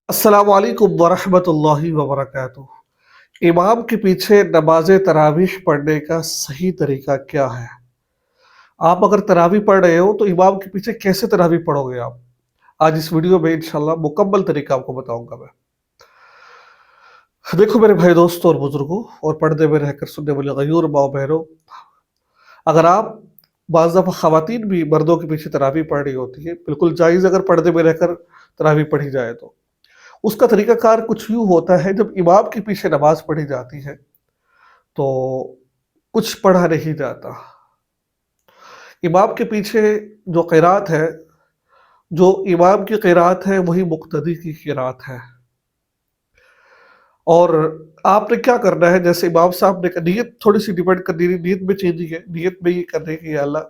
अस्सलाम वालेकुम वरहमतुल्लाहि वबरकातुह। इमाम के पीछे नमाज तरावीह पढ़ने का सही तरीका क्या है? आप अगर तरावीह पढ़ रहे हो तो इमाम के पीछे कैसे तरावीह पढ़ोगे आप? आज इस वीडियो में इंशाल्लाह मुकम्मल तरीका आपको बताऊंगा मैं। देखो मेरे भाई दोस्तों और बुजुर्गों और पर्दे में रहकर सुनने वाले गयूर माओ बहनों, अगर आप बाज़ दफ़ा ख़वातीन भी मर्दों के पीछे तरावीह पढ़ रही होती है, बिल्कुल जायज़ अगर पर्दे में रहकर तरावीह पढ़ी जाए तो। उसका तरीक़ाकार कुछ यूँ होता है, जब इमाम के पीछे नमाज़ पढ़ी जाती है, तो कुछ पढ़ा नहीं जाता। इमाम के पीछे जो क़िरात है, जो इमाम की क़िरात है, वही मुक़्तदी की क़िरात है। और आपने क्या करना है, जैसे इमाम साहब ने नीयत थोड़ी-सी डिपेंड करनी है, नीयत में चेंजिंग है। नीयत में ये करनी है कि या अल्लाह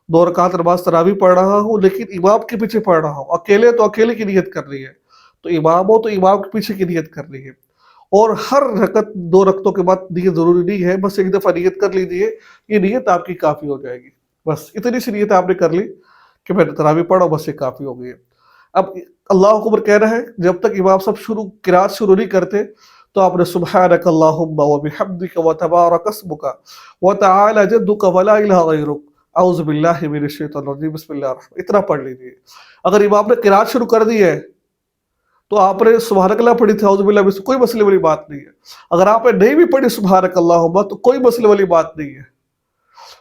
2 रकात नमाज़ तरावी पढ़ रहा हूँ, लेकिन इमाम के पीछे पढ़ रहा हूँ। अकेले तो अकेले की नीयत करनी है, तो इमाम हो तो इमाम के पीछे की नीयत करनी है। और हर रकत 2 रकतों के बाद नीयत ज़रूरी नहीं है, बस एक दफ़ा नीयत कर लीजिए, ये नीयत आपकी काफ़ी हो जाएगी। बस इतनी सी नीयत आपने कर ली कि मैंने तरावी पढ़ा, बस ये काफ़ी हो गई है। अब अल्लाहु अकबर कह रहा है, जब तक इमाम साहब किरात शुरू नहीं करते, तो आपने सुब्हानक अल्लाहुम्मा व बिहम्दिका व तबारक अस्मुका व तआला जद्दुका व ला इलाहा गैरुक औज़ु बिल्लाहि मिनश शैतानिर रजीम बिस्मिल्लाहिर रहमानिर रहीम, इतना पढ़ लीजिए। अगर इमाम ने किरात शुरू कर दी है, तो आपने सुबहानक अल्लाह पढ़ी थी, औज़ु बिल्लाहि मिनश, कोई मसले वाली बात नहीं है। अगर आपने नहीं भी पढ़ी सुबहानक अल्लाहुम्मा, तो कोई मसले वाली बात नहीं है।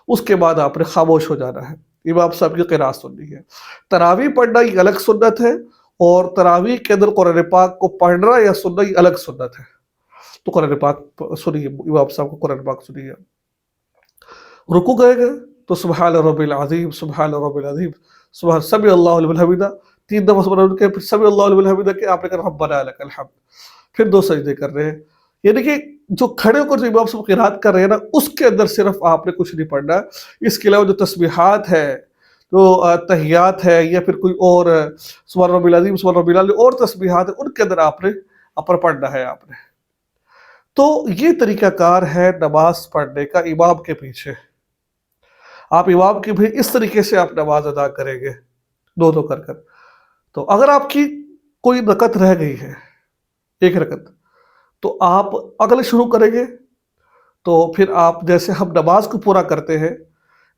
उसके बाद आपने खामोश हो जाना है, इमाम साहब की क़िरात सुननी है। तरावी पढ़ना ये अलग सुन्नत है, और तरावी के अंदर कुरान पाक को पढ़ना या सुनना ये अलग सुन्नत है। तो कुरान पाक सुनिए, इमाम साहब को कुरान पाक सुनिए। रुकू गए तो सुबहान रब्बिल अज़ीम, सुबहान रब्बिल अज़ीम, सुबहान समी अल्लाहु लिमन हमिदा, 3 दफ़ा सुबहान के फिर समी अल्लाहु लिमन हमिदा के आपने कहा रब्बना लकल हम्द। फिर 2 सजदे कर रहे हैं। यानी कि जो खड़े होकर जो इमाम साहब क़िरात कर रहे हैं ना, उसके अंदर सिर्फ आपने कुछ नहीं पढ़ना। इसके अलावा जो तस्बीहात है, तो तहियात है, या फिर कोई और सुबहान रब्बिल अज़ीम, सुबहान रब्बिल आला और तस्बीहात है, उनके अंदर आपने पढ़ना है आपने। तो ये तरीक़ाकार है नमाज़ पढ़ने का इमाम के पीछे। आप इमाम की भी इस तरीके से आप नमाज़ अदा करेंगे, 2-2 कर कर। तो अगर आपकी कोई रकत रह गई है, 1 रकत, तो आप अगले शुरू करेंगे, तो फिर आप जैसे हम नमाज़ को पूरा करते हैं,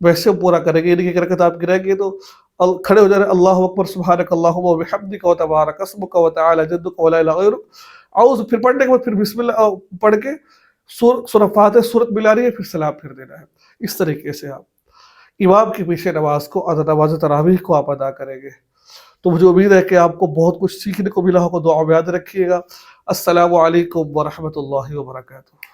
वैसे पूरा करेंगे। यानी कि 1 रकत आपकी रह गई, तो खड़े हो जाना, अल्लाहु अकबर, सुब्हानक अल्लाहुम्मा व बिहम्दिका व तबारक अस्मुका व तआला जद्दुका व ला इलाहा गैरुक औज़, फिर पढ़ने के बाद फिर बिस्मिल्लाह पढ़ के सूरह फातिहा सूरत मिलानी है, फिर सलाम फिर देना है। इस तरीके से आप इमाम के पीछे नमाज़ तरावीह को आप अदा करेंगे। तो मुझे उम्मीद है कि आपको बहुत कुछ सीखने को मिला होगा। दुआ में याद रखिएगा। अस्सलामु अलैकुम व रहमतुल्लाहि व बरकातुहू।